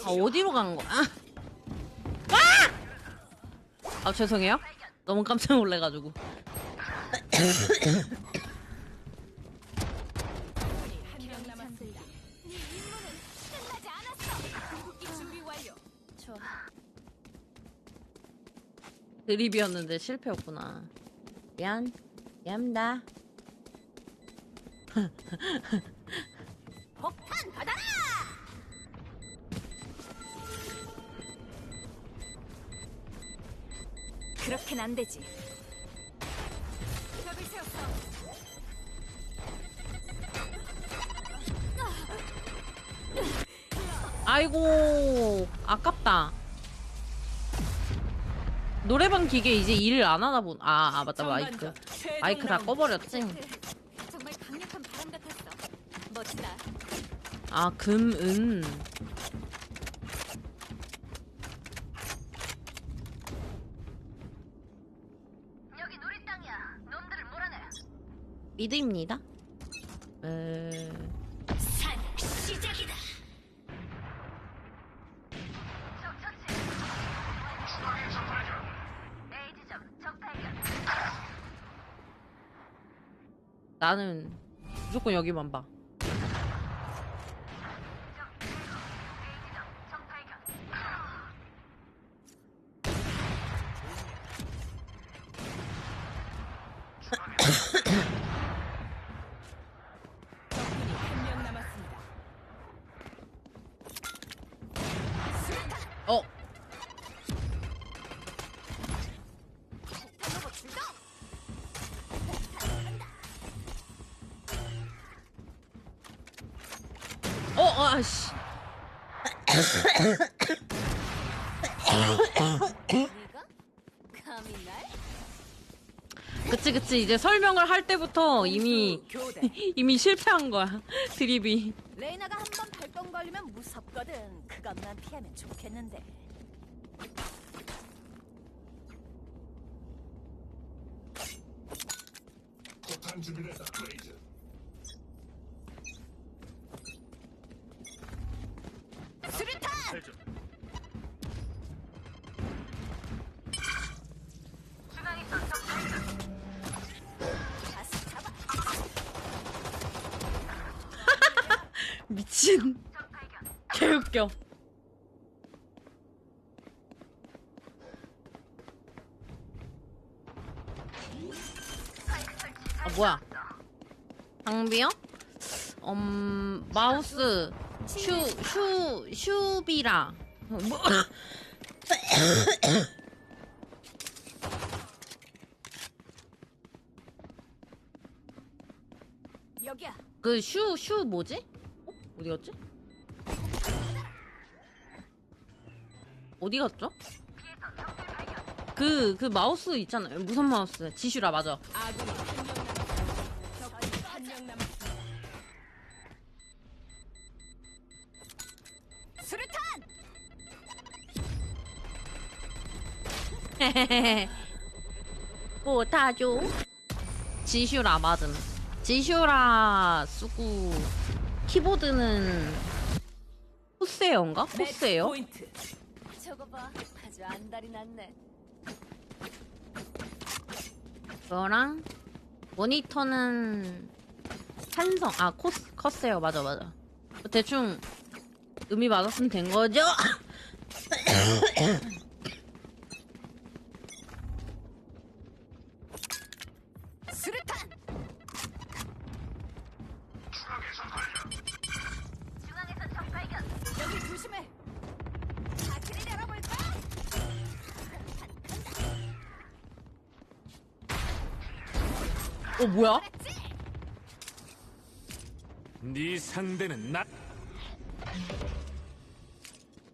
아, 어디로 간 거야? 아, 죄송해요. 너무 깜짝 놀래가지고. 한명 남았습니다. 네 임무는 끝나지 않았어. 궁극기 준비 완료. 좋아. 드립이었는데 실패였구나. 미안합니다. 폭탄 받아라. 그렇게는 안 되지. 벽을 세웠어. 아이고, 아깝다. 노래방 기계 이제 일을 안 하나 본. 맞다, 마이크. 마이크 다 꺼버렸지? 정말 강력한 바람 같았어. 멋지다. 아, 금, 여기 우리 땅이야. 놈들을 몰아내. 미드입니다. 산 시작이다. 적 처치. A 지점 적 발견. 나는 무조건 여기만 봐. A 지점 적 발견. 적군이 한명 남았습니다. 어, 로봇 출동. 아씨. 네가 감히 날? 그치. 이제 설명을 할 때부터 이미 교대. 실패한 거야. 드립이. 레이나가 한 번 발동 걸리면 무섭거든. 그것만 피하면 좋겠는데. 폭탄 준비됐다. 레이저. 수류탄! 중앙에 있어. 적 발견. 가스 잡아. 미친. 적 발견. 개웃겨. 뭐야? 장비요? 마우스, 슈비라. 뭐? 여기야. 그 슈 뭐지? 어디 갔지? 어디 갔죠? 그 마우스 있잖아요. 무선 마우스. 지슈라, 맞아. 아군이 한명 남았습니다. 적군이 한명 남았습니다. 수류탄! 포타죠. 지슈라, 맞음. 지슈라 쓰고, 키보드는, 호세어인가? 호세어? 포인트. 저거 봐. 아주 안달이 났네. 그거랑, 모니터는, 산성, 커세어, 맞아. 대충, 의미 맞았으면 된 거죠? 수류탄! 중앙에서 적 발견. 여기 조심해. 바퀴를 열어볼까? 뭐야? 그랬지? 네 상대는 나.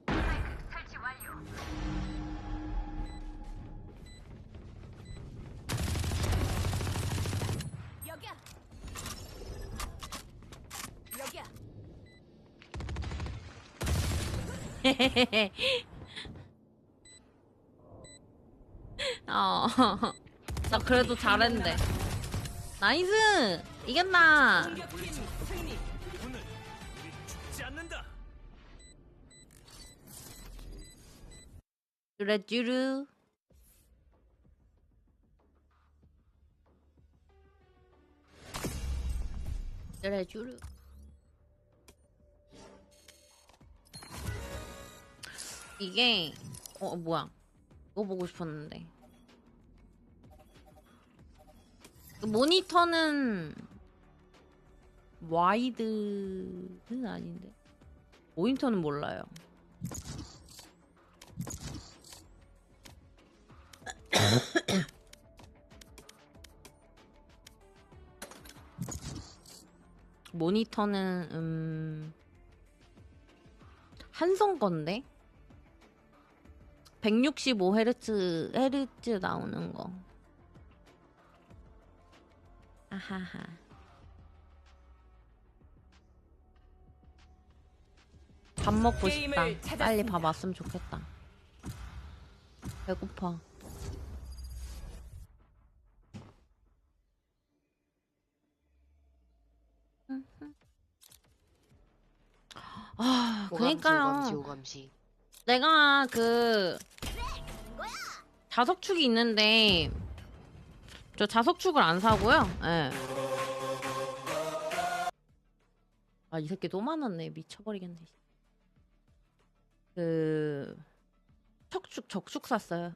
설치 완료. 여기야. 여기야. 나 그래도 잘했는데. 나이스! 이겼나? 승리. 오늘 우리 죽지 않는다. 쭈르쭈르. 쭈르쭈르. 이게 뭐야? 이거 보고 싶었는데. 그 모니터는 와이드는 아닌데. 모니터는 몰라요. 모니터는 한성 건데 165Hz 나오는 거. 아하하. 밥 먹고 싶다. 게임을 찾았습니다. 빨리 밥 왔으면 좋겠다. 배고파. 아, 그니까요. 오감시. 내가 자석축이 있는데 저 자석축을 안 사고요. 예. 아, 이 새끼 또 많았네. 미쳐버리겠네. 적축 샀어요.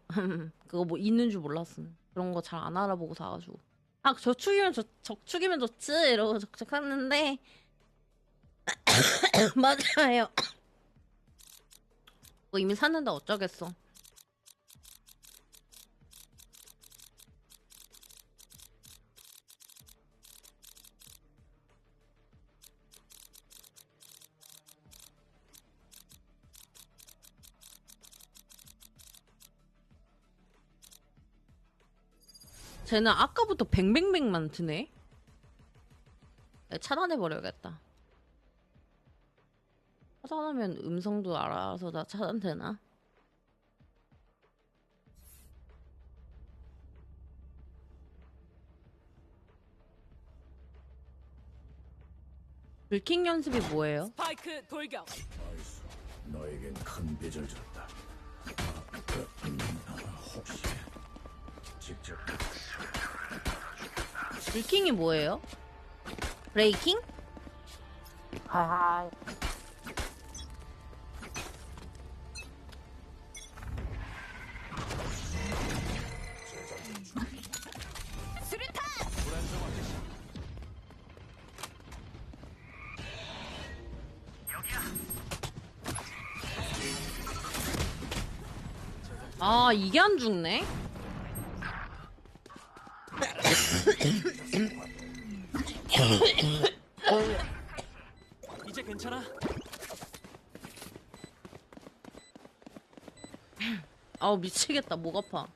그거 뭐 있는 줄 몰랐음. 그런 거 잘 안 알아보고 사가지고. 아, 적축이면 좋지. 이러고 적축 샀는데. 맞아요. 뭐 이미 샀는데 어쩌겠어. 쟤는 아까부터 뱅뱅뱅만 드네? 차단해버려야겠다. 차단하면 음성도 알아서 다 차단되나? 불킹 연습이 뭐예요? 스파이크 돌격. 나이스. 너에겐 큰 빚을 졌다. 혹시 직접 불킹이 뭐예요? 브레이킹? 하하. 수류탄. 아, 이게 안 죽네? 이제 괜찮아? 아우, 미치겠다. 목 아파.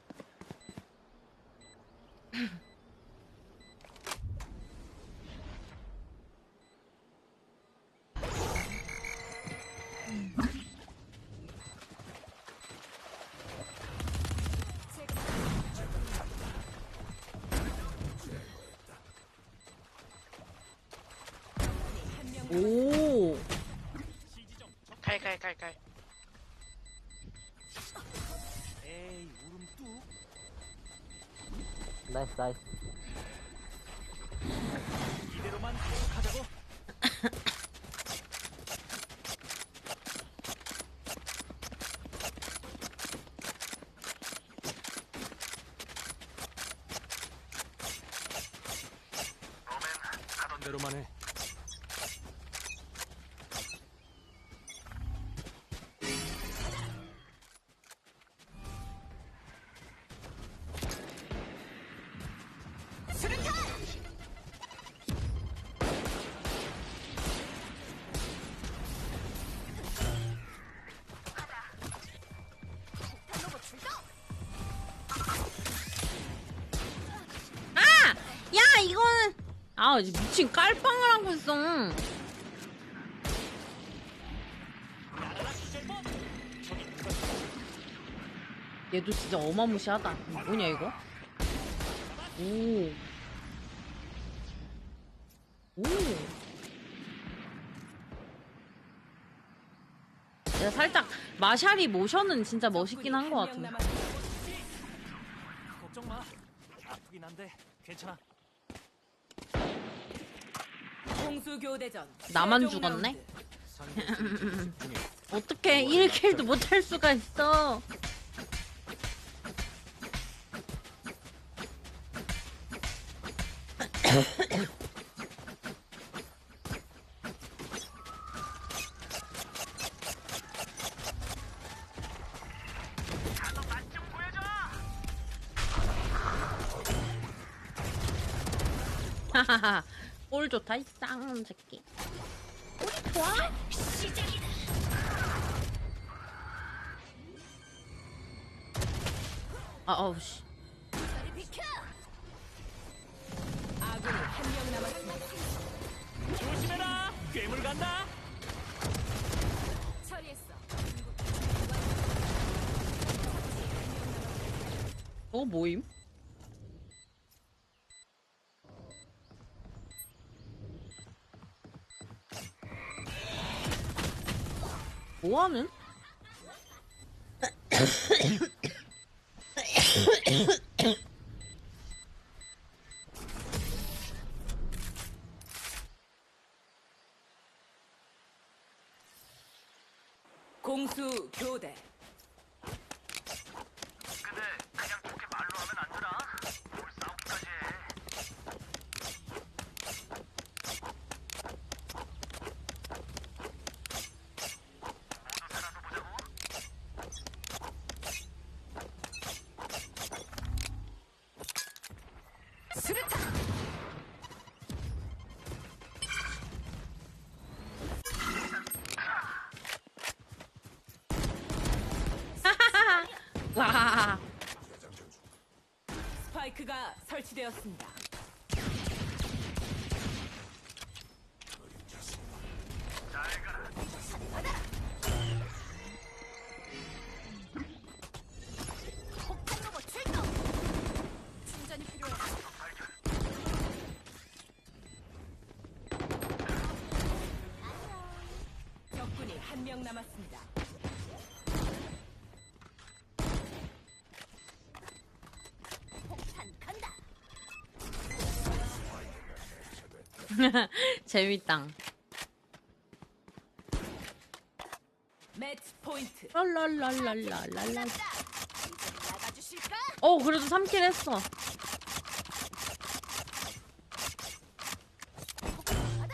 오. 칼칼칼칼. 에이 울음 뚝. 나이스 나이스. 이대로만 계속하자고. 하던 대로만 해. 야, 이거는 아, 이제 미친 깔빵을 하고 있어. 얘도 진짜 어마무시하다. 뭐냐 이거? 오. 오. 내가 살짝 마샬이 모션은 진짜 멋있긴 한 것 같은데. 걱정 마. 아프긴 한데 괜찮아. 공수 교대전. 나만 최종 죽었네? 라운드. 상대 수비팀에 집중해. 어떻게 1킬도 못 할 수가 있어. 하하하. 볼 좋다 이 쌍 새끼. 볼 좋아? 아 어우 씨. 아군이 한 명 남았습니다. 조심해라. 괴물 간다. 처리했어. 모임? 뭐하는? 공수 교대. 근데 그냥 좋게 말로 하면 안 되나? 뭘 싸우기까지 해. 모두 살아서 보자고. 수류탄. 와. 스파이크가 설치되었습니다. 폭탄 로봇 출동. 충전이 필요해. 적군이 한 명 남았습니다. 폭탄 간다. 재밌당. 매치 포인트. 랄랄랄랄랄랄. 이제 나가주실까? 그래도 3킬 했어.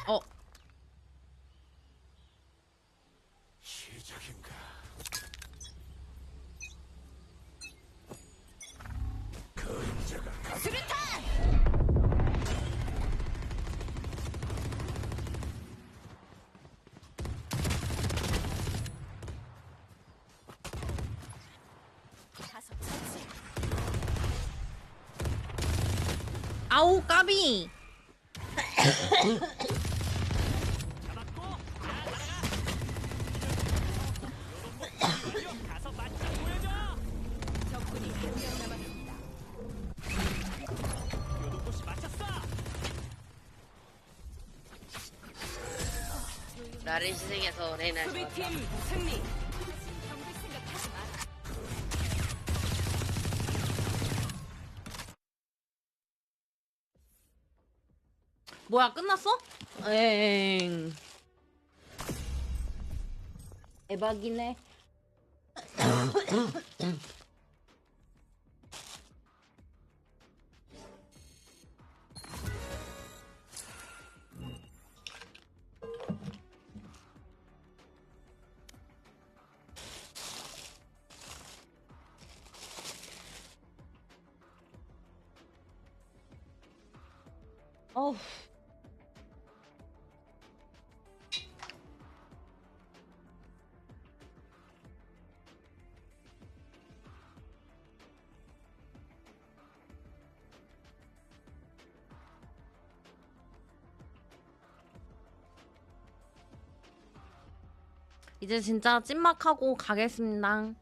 어. 시작인가? 수류탄. 다섯 처치. 아우 까비. 잡았고. 가서 맛좀 보여줘. 적군이 한 명 남았습니다. 요동도시 맞췄어. 나를 희생해서 레이나. 수비팀 승리. 경기 생각하지 마라. 뭐야 끝났어? 엥. 대박이네. 어우. 이제 진짜 찐막하고 가겠습니다.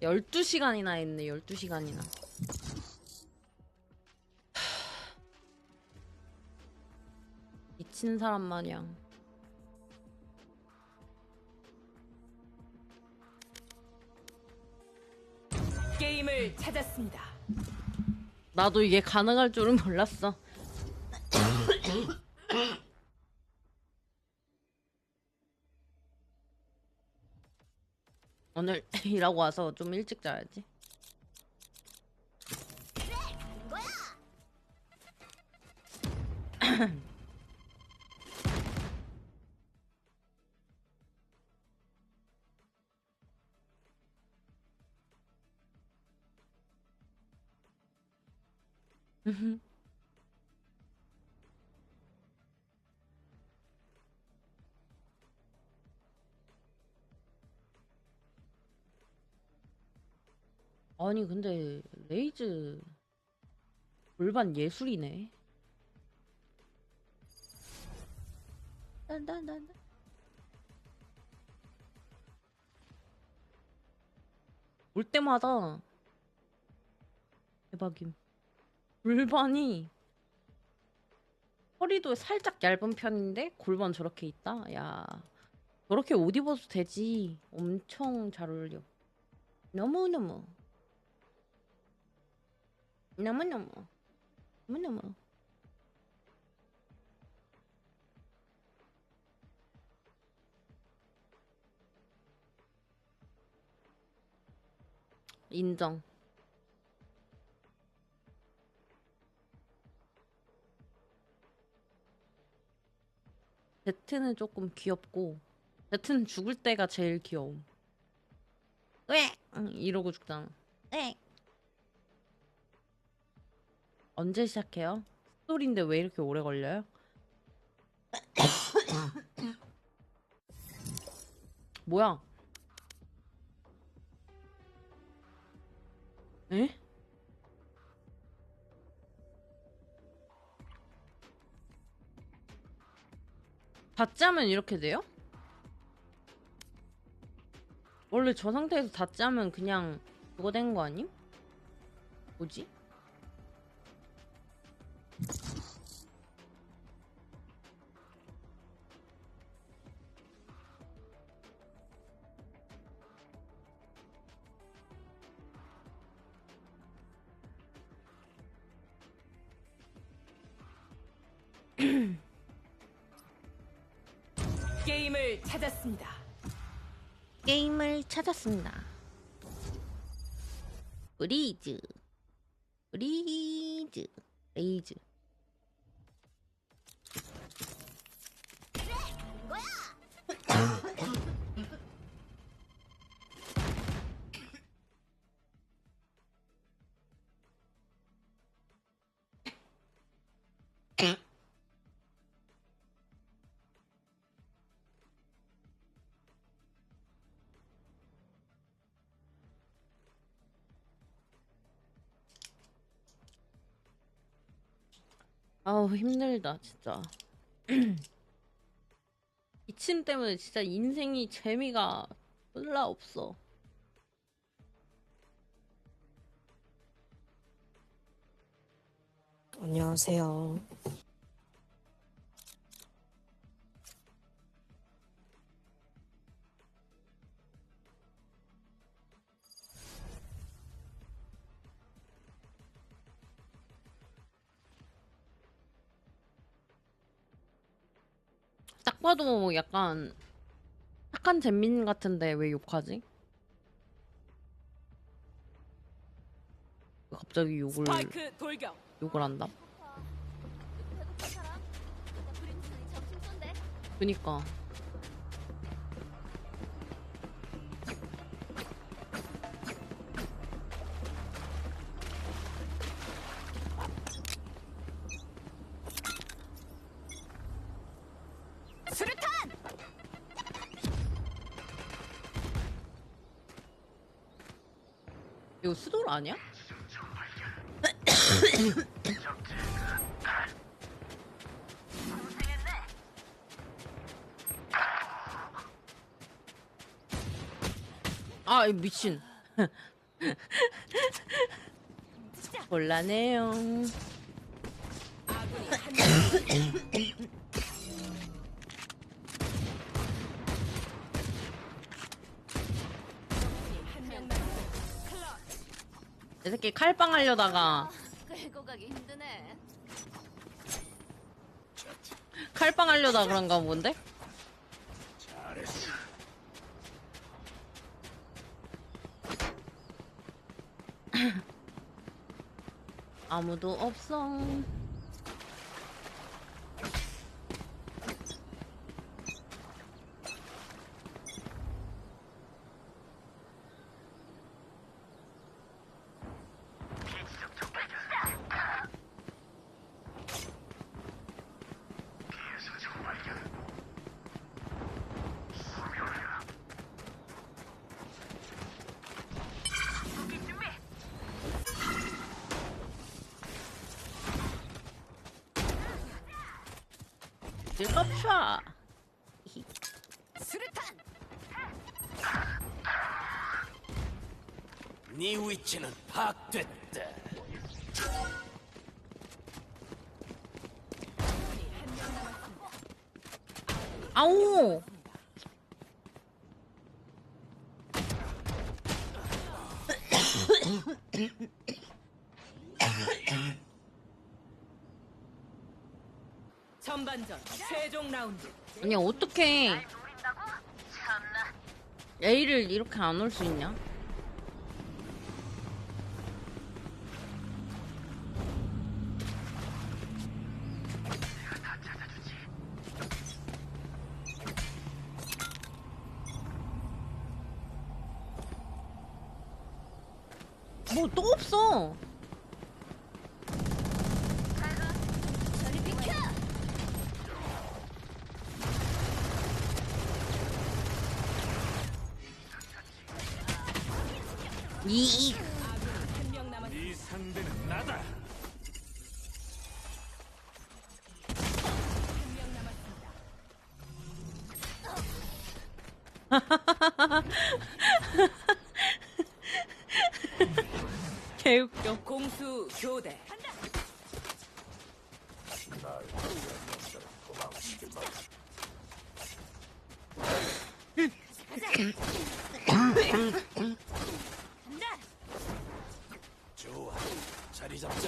12시간이나 했네, 12시간이나. 미친 사람 마냥. 게임을 찾았습니다. 나도 이게 가능할 줄은 몰랐어. 오늘 일하고 와서 좀 일찍 자야지. 아니 근데 레이즈 골반 예술이네. 딴딴딴. 올 때마다 대박임. 골반이 허리도 살짝 얇은 편인데 골반 저렇게 있다? 야, 저렇게 옷 입어도 되지. 엄청 잘 어울려. 너무너무 너무너무 너무너무. 인정. 제트는 조금 귀엽고, 제트는 죽을 때가 제일 귀여움. 왜? 이러고 죽잖아. 왜? 언제 시작해요? 스토리인데 왜 이렇게 오래 걸려요? 뭐야? 에? 다 짜면 이렇게 돼요? 원래 저 상태에서 다 짜면 그냥 그거 된 거 아님? 뭐지? 게임을 찾았습니다. 게임을 찾았습니다. 브리즈, 브리즈, 레이즈. 아우 힘들다 진짜. 이침 때문에 진짜 인생이 재미가 별로 없어. 안녕하세요. 딱 봐도 약간 착한 잼민 같은데 왜 욕하지? 갑자기 스파이크 돌격. 욕을 한다? 배고픈 사람? 나 브림스톤이 점심 쏜대. 그니까. 수류탄! 이거 수돌 아니야? 아, 이 미친. 곤란해요. 아군이 한 명. 적군이 한 명 남았습니다. 클러치. 이 새끼 칼빵 하려다가 끌고 가기 힘드네. 칼빵 하려다 그런가 본데? 잘했어. 아무도 없어. 비지적 적발견. 비사적 발견. 소멸해라. 무기 준비. 들갑샤. 수류탄. 네 위치는 파악됐다. 아오. 전반전 최종 라운드. 아니 어떻게 노린다고? 참나. A를 이렇게 안 올 수 있냐? 다 찾아주지. 뭐 또 없어. 저리 비켜. 이 한 명 남았. 네 상대는 나다. 한명 남았습니다. 개웃겨. 공수 교대. 날 위한 놈들 도망치지 마. 좋아. 자리 잡자.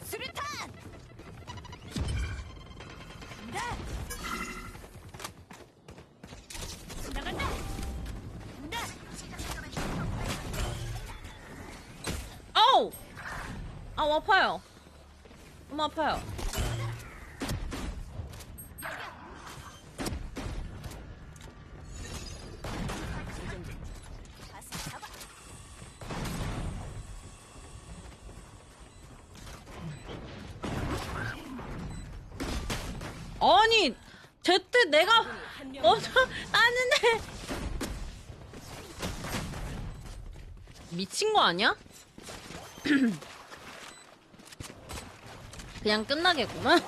수류탄. 나간다. 간다. 아우. 아 아파요. 너무 아파요. 가서 잡아. 아니 제트 내가 한명 먼저 따는데 미친 거 아니야? 그냥 끝나겠구만.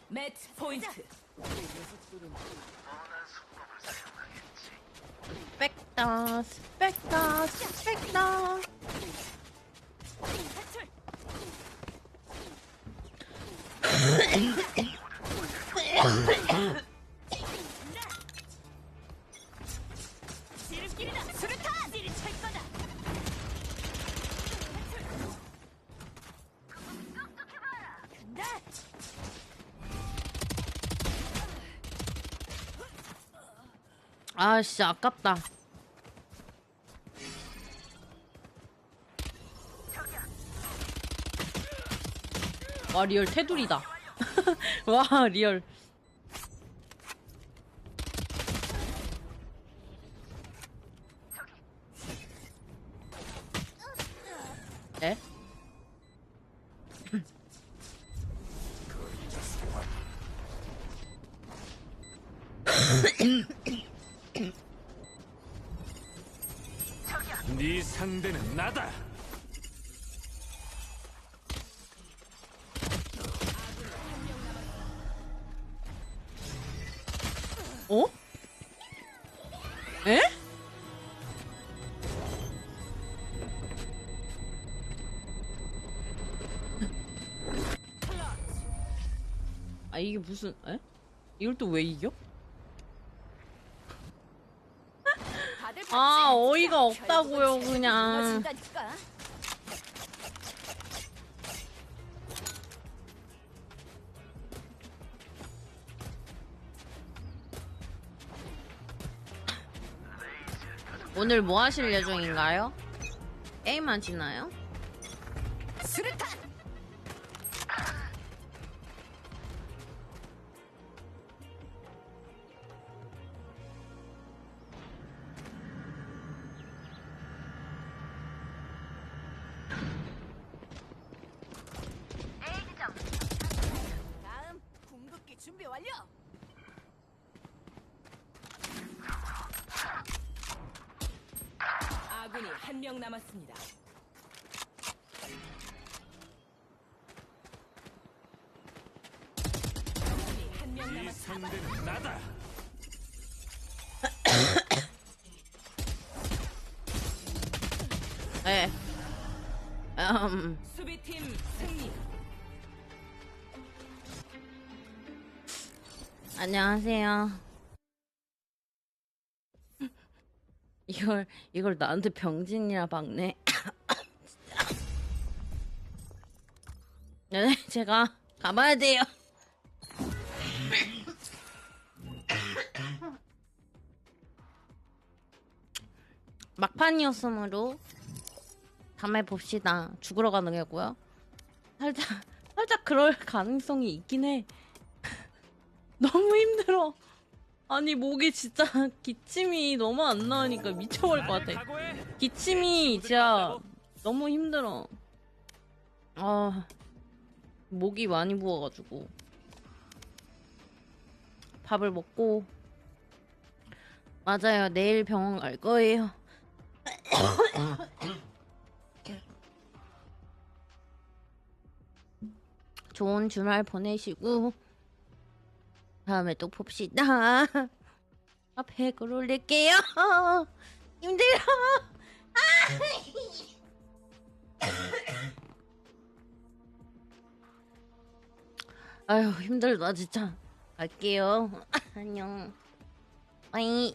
매치 포인트. spek다 스펙다 스펙다. 탈출. 지름길이다. 수류탄. 찌를 찰 거다. 간다. 아씨 아깝다. 와 리얼 테두리다. 와 리얼. 에? 네 상대는 나다. 어? 에? 이게 무슨 에? 이걸 또 왜 이겨? 다들 아 봤지? 어이가 없다고요 결국은 그냥. 무너진다니까. 오늘 뭐 하실 예정인가요? 게임 하시나요? 수류탄. 다음 궁극기 준비 완료. 아군이 한 명 남았습니다. 아군이 한 명 이 남았습니다. 상대는 나다. 네. 수비팀 승리. 안녕하세요. 이걸 나한테 병진이라 박네. 네, 제가 가봐야 돼요. 막판이었으므로 다음에 봅시다. 죽으러 가는 거고요. 살짝 그럴 가능성이 있긴 해. 너무 힘들어. 아니 목이 진짜 기침이 너무 안 나으니까 미쳐버릴 것 나를 같아. 각오해. 기침이 진짜 너무 힘들어. 아 목이 많이 부어가지고 밥을 먹고 맞아요. 내일 병원 갈 거예요. 좋은 주말 보내시고 다음에 또 봅시다. 아, 100을 올릴게요. 힘들어. 아유 힘들다 진짜. 갈게요. 안녕. 빠이.